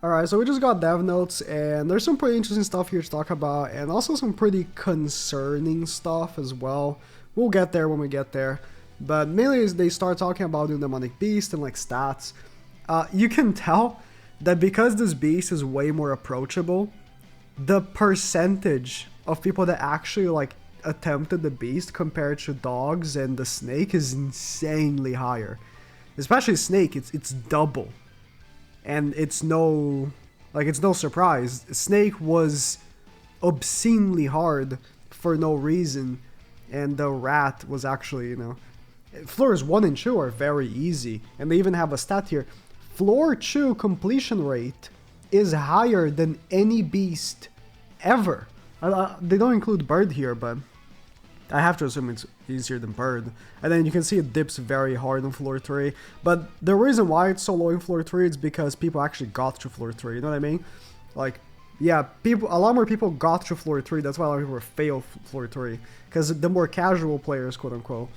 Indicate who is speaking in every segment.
Speaker 1: Alright, so we just got dev notes, and there's some pretty interesting stuff here to talk about, and also some pretty concerning stuff as well. We'll get there when we get there. But mainly they start talking about the demonic beast and like stats. You can tell that because this beast is way more approachable, the percentage of people that actually like attempted the beast compared to dogs and the snake is insanely higher. Especially snake, it's double. And it's no surprise. Snake was obscenely hard for no reason, and the rat was actually, floors 1 and 2 are very easy, and they even have a stat here. Floor 2 completion rate is higher than any beast ever. They don't include bird here, but I have to assume it's easier than bird. And then you can see it dips very hard on floor 3. But the reason why it's so low in floor 3 is because people actually got to floor 3, you know what I mean? Like, yeah, a lot more people got to floor 3, that's why a lot of people fail floor 3. Because the more casual players, quote unquote,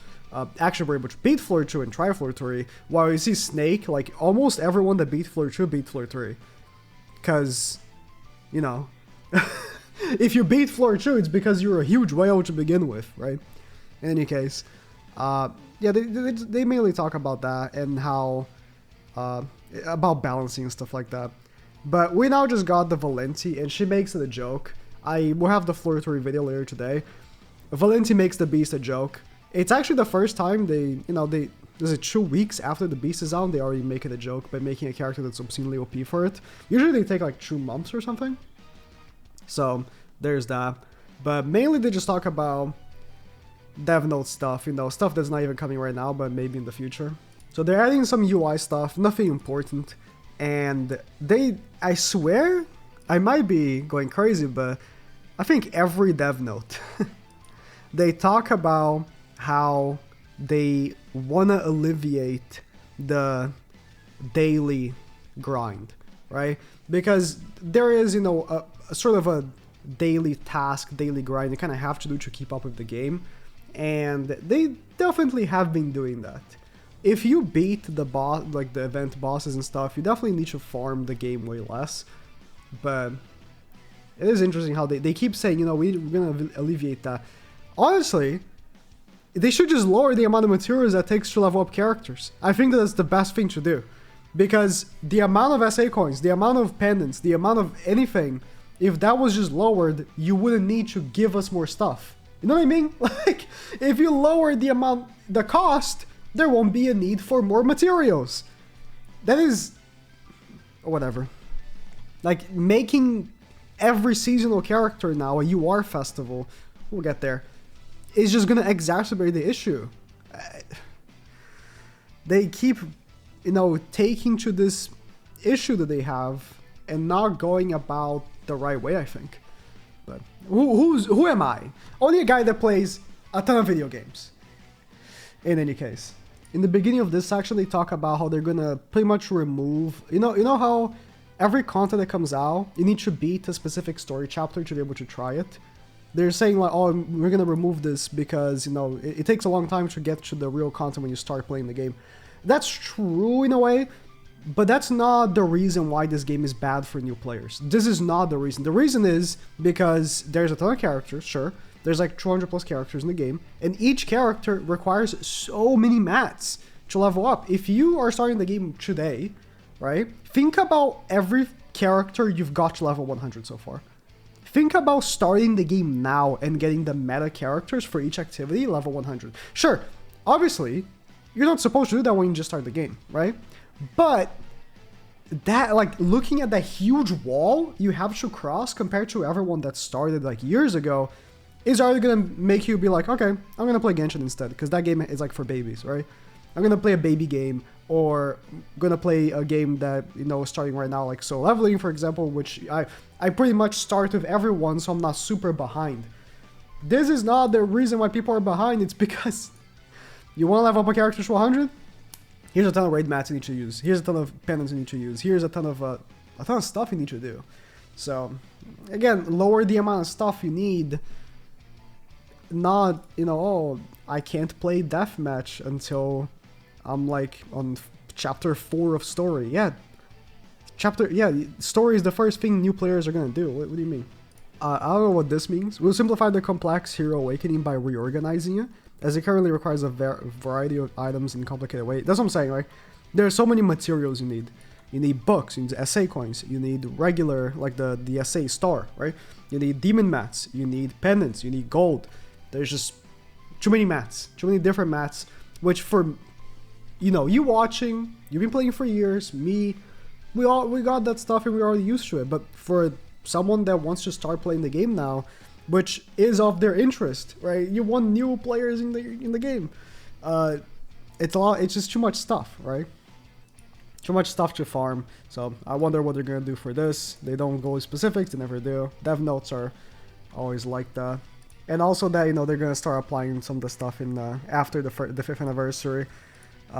Speaker 1: actually were able to beat floor 2 and try floor 3. While you see Snake, like, almost everyone that beat floor 2 beat floor 3. Because, if you beat floor 2, it's because you're a huge whale to begin with, right? In any case, yeah, they mainly talk about that and how, about balancing and stuff like that. But we now just got the Valenti, and she makes it a joke. I will have the floor 3 video later today. Valenti makes the beast a joke. It's actually the first time is it 2 weeks after the beast is out, they already make it a joke by making a character that's obscenely OP for it. Usually they take like 2 months or something. So there's that. But mainly they just talk about dev note stuff, stuff that's not even coming right now, but maybe in the future. So they're adding some UI stuff, nothing important. And I swear, I might be going crazy, but I think every dev note, they talk about how they want to alleviate the daily grind, right? Because there is, a sort of a daily task, daily grind you kind of have to do to keep up with the game. And they definitely have been doing that. If you beat the boss, like the event bosses and stuff, you definitely need to farm the game way less. But it is interesting how they keep saying, we're going to alleviate that. Honestly, they should just lower the amount of materials that takes to level up characters. I think that's the best thing to do. Because the amount of SA coins, the amount of pendants, the amount of anything, if that was just lowered, you wouldn't need to give us more stuff. You know what I mean? Like, if you lower the cost, there won't be a need for more materials. That is, whatever. Like, making every seasonal character now a UR festival, we'll get there, is just gonna exacerbate the issue. They keep, taking to this issue that they have and not going about the right way, I think. But who am I? Only a guy that plays a ton of video games. In any case, in the beginning of this section, they talk about how they're gonna pretty much remove, you know how every content that comes out, you need to beat a specific story chapter to be able to try it. They're saying like, oh, we're gonna remove this because it takes a long time to get to the real content when you start playing the game. That's true in a way, but that's not the reason why this game is bad for new players. This is not the reason. The reason is because there's a ton of characters, sure. There's like 200 plus characters in the game, and each character requires so many mats to level up. If you are starting the game today, right, think about every character you've got to level 100 so far. Think about starting the game now and getting the meta characters for each activity level 100. Sure, obviously, you're not supposed to do that when you just start the game, right? But that, like, looking at that huge wall you have to cross compared to everyone that started like years ago is already gonna make you be like, okay, I'm gonna play Genshin instead, because that game is like for babies, right? I'm gonna play a baby game, or gonna play a game that, is starting right now, like Soul Leveling, for example, which I pretty much start with everyone, so I'm not super behind. This is not the reason why people are behind. It's because you want to level up a character to 100? Here's a ton of raid mats you need to use. Here's a ton of pendants you need to use. Here's a ton of stuff you need to do. So, again, lower the amount of stuff you need. Not, oh, I can't play deathmatch until I'm like on chapter 4 of story. Yeah, Chapter, yeah, story is the first thing new players are gonna do. What do you mean? I don't know what this means. We'll simplify the complex hero awakening by reorganizing it, as it currently requires a variety of items in a complicated way. That's what I'm saying, right? There are so many materials you need. You need books, you need essay coins, you need regular, like the essay star, right? You need demon mats, you need pendants, you need gold. There's just too many mats, too many different mats, which for, you know, you watching, you've been playing for years, me, we got that stuff and we're already used to it. But for someone that wants to start playing the game now, which is of their interest, right? You want new players in the game. It's just too much stuff, right? Too much stuff to farm. So I wonder what they're gonna do for this. They don't go specifics, they never do. Dev notes are always like that. And also that, you know, they're gonna start applying some of the stuff in after the 5th anniversary,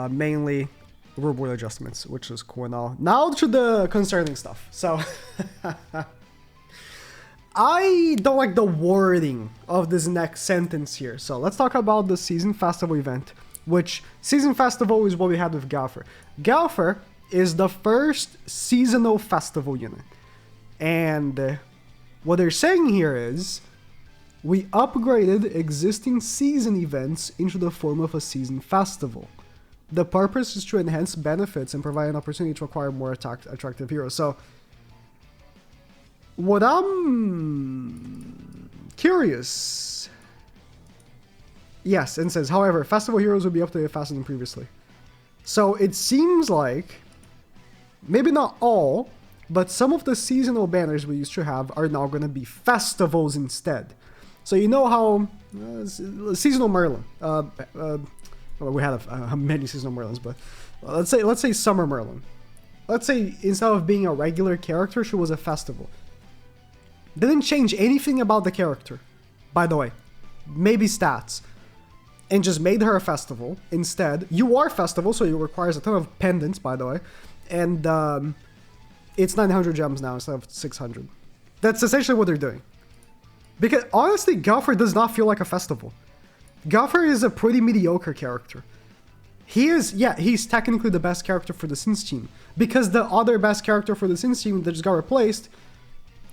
Speaker 1: mainly reward adjustments, which is cool and all. Now to the concerning stuff. So I don't like the wording of this next sentence here. So let's talk about the Season Festival event, which Season Festival is what we had with Galfer. Galfer is the first seasonal festival unit. And what they're saying here is, we upgraded existing season events into the form of a season festival. The purpose is to enhance benefits and provide an opportunity to acquire more attractive heroes. So, what I'm curious... Yes, and says, however, festival heroes will be updated faster than previously. So it seems like, maybe not all, but some of the seasonal banners we used to have are now going to be festivals instead. So you know how seasonal Merlin, well, we had many seasonal Merlins, but let's say Summer Merlin. Let's say instead of being a regular character, she was a festival. Didn't change anything about the character, by the way. Maybe stats. And just made her a festival instead. You are festival, so it requires a ton of pendants, by the way. And it's 900 gems now instead of 600. That's essentially what they're doing. Because honestly, Galfer does not feel like a festival. Galfer is a pretty mediocre character. He is, yeah, he's technically the best character for the Sins team. Because the other best character for the Sins team that just got replaced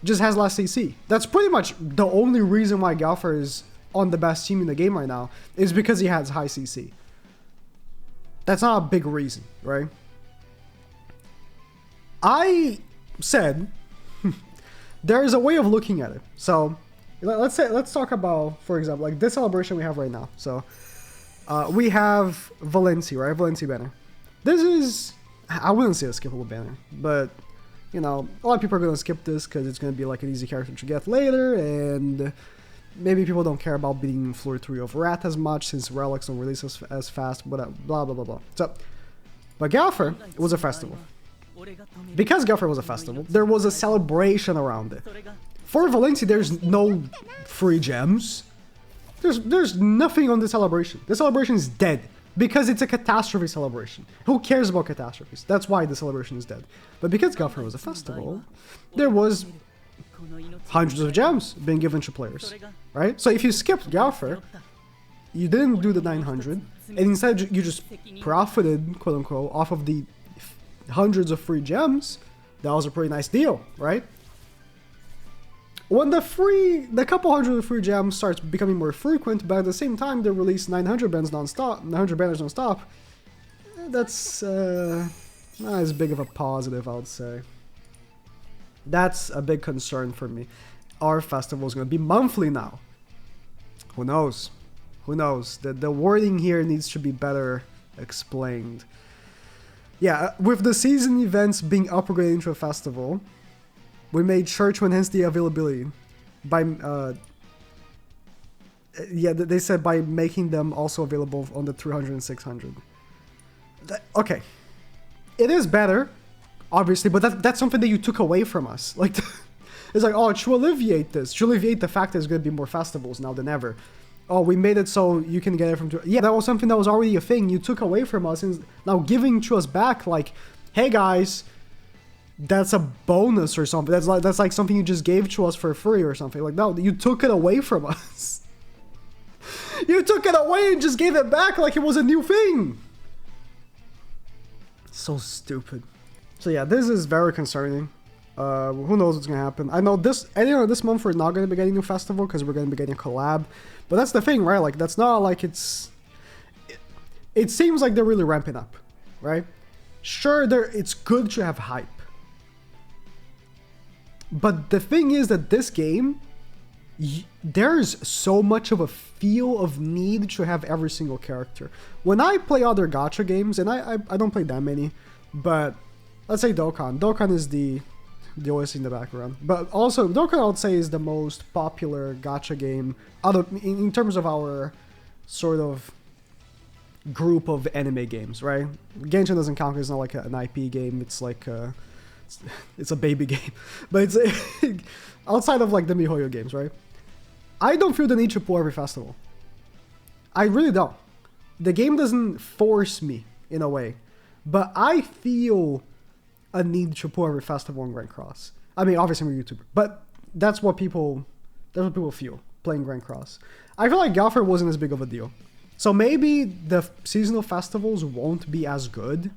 Speaker 1: just has less CC. That's pretty much the only reason why Galfer is on the best team in the game right now, is because he has high CC. That's not a big reason, right? I said there is a way of looking at it. So let's talk about, for example, like this celebration we have right now. So we have Valencia, right? Valencia banner. This is, I wouldn't say a skippable banner, but you know, a lot of people are going to skip this because it's going to be like an easy character to get later, and maybe people don't care about beating Floor 3 of Wrath as much since relics don't release as fast, but blah blah blah blah. So, but Galfer was a festival. Because Galfer was a festival, there was a celebration around it. For Valencia, there's no free gems. There's nothing on the celebration. The celebration is dead because it's a catastrophe celebration. Who cares about catastrophes? That's why the celebration is dead. But because Galfer was a festival, there was hundreds of gems being given to players, right? So if you skipped Galfer, you didn't do the 900, and instead you just profited, quote unquote, off of the hundreds of free gems. That was a pretty nice deal, right? When the couple hundred of free gems starts becoming more frequent, but at the same time they release 900 banners non-stop, that's not as big of a positive, I would say. That's a big concern for me. Our festival is going to be monthly now. Who knows? Who knows? The wording here needs to be better explained. Yeah, with the season events being upgraded into a festival, we made sure to enhance the availability by, yeah, they said by making them also available on the 300 and 600. Okay. It is better, obviously, but that's something that you took away from us. Like, it's like, oh, to alleviate this, to alleviate the fact that there's going to be more festivals now than ever. Oh, we made it so you can get it from... Yeah, that was something that was already a thing you took away from us, and now giving to us back, like, hey guys, that's a bonus or something. That's like something you just gave to us for free or something. Like, no, you took it away from us. You took it away and just gave it back like it was a new thing. So stupid. So yeah, this is very concerning. Who knows what's gonna happen? I know this month we're not gonna be getting a new festival because we're gonna be getting a collab. But that's the thing, right? Like that's not like it seems like they're really ramping up, right? Sure, it's good to have hype. But the thing is that this game, there's so much of a feel of need to have every single character. When I play other gacha games, and I don't play that many, but let's say Dokkan. Dokkan is the OSC in the background. But also, Dokkan I would say is the most popular gacha game in terms of our sort of group of anime games, right? Genshin doesn't count because it's not like an IP game. It's like it's a baby game. But it's outside of like the MiHoYo games, right? I don't feel the need to pull every festival. I really don't. The game doesn't force me in a way. But I feel a need to pull every festival in Grand Cross. I mean, obviously I'm a YouTuber, but that's what people feel playing Grand Cross. I feel like Galfer wasn't as big of a deal. So maybe the seasonal festivals won't be as good.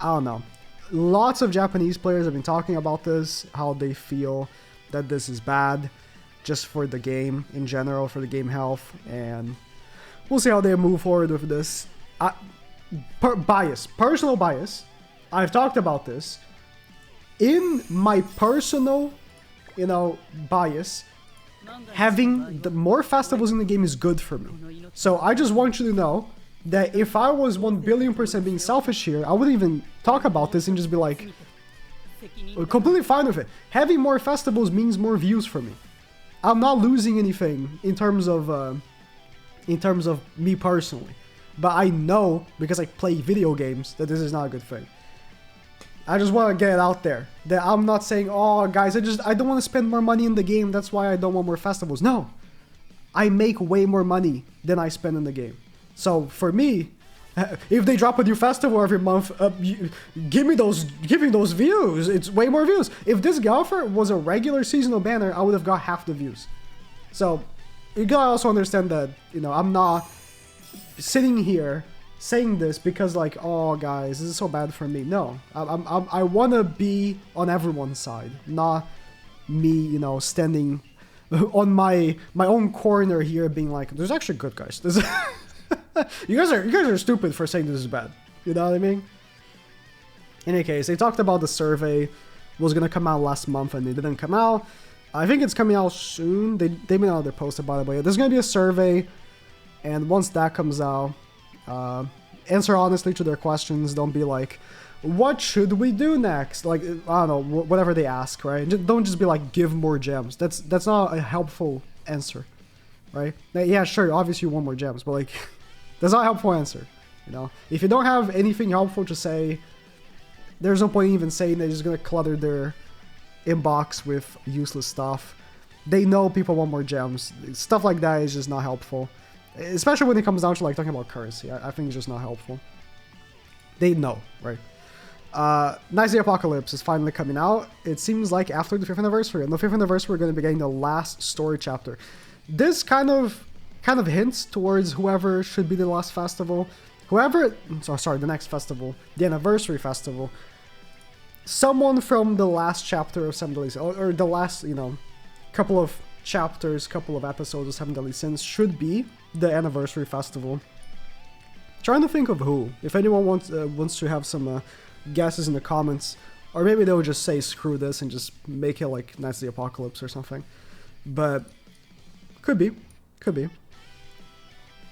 Speaker 1: I don't know. Lots of Japanese players have been talking about this, how they feel that this is bad just for the game in general, for the game health, and we'll see how they move forward with this. Personal bias. I've talked about this. In my personal, bias, having the more festivals in the game is good for me. So I just want you to know that if I was 1,000,000,000% being selfish here, I wouldn't even talk about this and just be like, completely fine with it. Having more festivals means more views for me. I'm not losing anything in terms of me personally. But I know, because I play video games, that this is not a good thing. I just want to get it out there. That I'm not saying, oh guys, I don't want to spend more money in the game, that's why I don't want more festivals. No. I make way more money than I spend in the game. So for me, if they drop a new festival every month, give me those views. It's way more views. If this Galfer was a regular seasonal banner, I would have got half the views. So you gotta also understand that, I'm not sitting here saying this because like, oh guys, this is so bad for me. No, I want to be on everyone's side, not me, standing on my own corner here being like, there's actually good guys. This you guys are stupid for saying this is bad. You know what I mean? In any case, they talked about the survey was gonna come out last month and it didn't come out. I think it's coming out soon. They made another post about it, but yeah, there's gonna be a survey, and once that comes out, answer honestly to their questions. Don't be like, what should we do next? Like, I don't know, whatever they ask, right? Don't just be like, give more gems. That's not a helpful answer, right? Yeah, sure, obviously you want more gems, but like, that's not a helpful answer, If you don't have anything helpful to say, there's no point even saying they're just gonna clutter their inbox with useless stuff. They know people want more gems. Stuff like that is just not helpful. Especially when it comes down to like talking about currency. I think it's just not helpful. They know, right? Knights of the Apocalypse is finally coming out. It seems like after the 5th anniversary. On the 5th anniversary, we're going to be getting the last story chapter. This kind of hints towards whoever should be the last festival. The next festival. The anniversary festival. Someone from the last chapter of Seven Deadly Sins, or the last, couple of chapters, couple of episodes of Seven Deadly Sins should be the anniversary festival. Trying to think of who. If anyone wants to have some guesses in the comments, or maybe they'll just say screw this and just make it like Knights of the Apocalypse or something. But could be.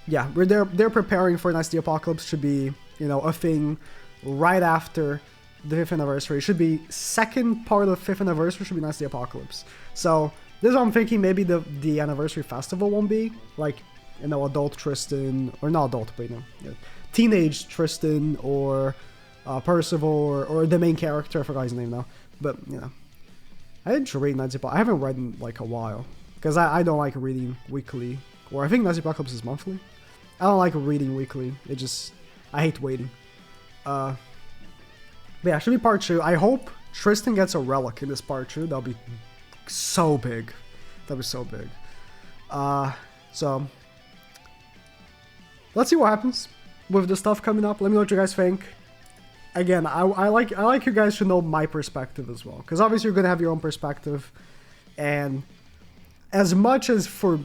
Speaker 1: Yeah, they're preparing for Knights of the Apocalypse to be, a thing right after the 5th anniversary. It should be second part of the 5th anniversary should be Knights of the Apocalypse. So this is what I'm thinking. Maybe the anniversary festival won't be like, adult Tristan, or not adult, but teenage Tristan, or Percival, or the main character. I forgot his name now, but I didn't read Knights of Apocalypse. I haven't read in like a while because I don't like reading weekly, or I think Knights of Apocalypse is monthly. I don't like reading weekly. I hate waiting. But yeah, should be part 2. I hope Tristan gets a relic in this part 2. That'll be so big. That'll be so big. So let's see what happens with the stuff coming up. Let me know what you guys think. again, I like you guys to know my perspective as well, because obviously you're gonna have your own perspective, and as much as for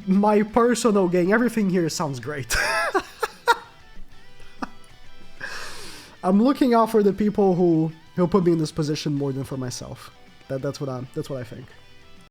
Speaker 1: my personal gain, everything here sounds great. I'm looking out for the people who put me in this position more than for myself. That's what I think.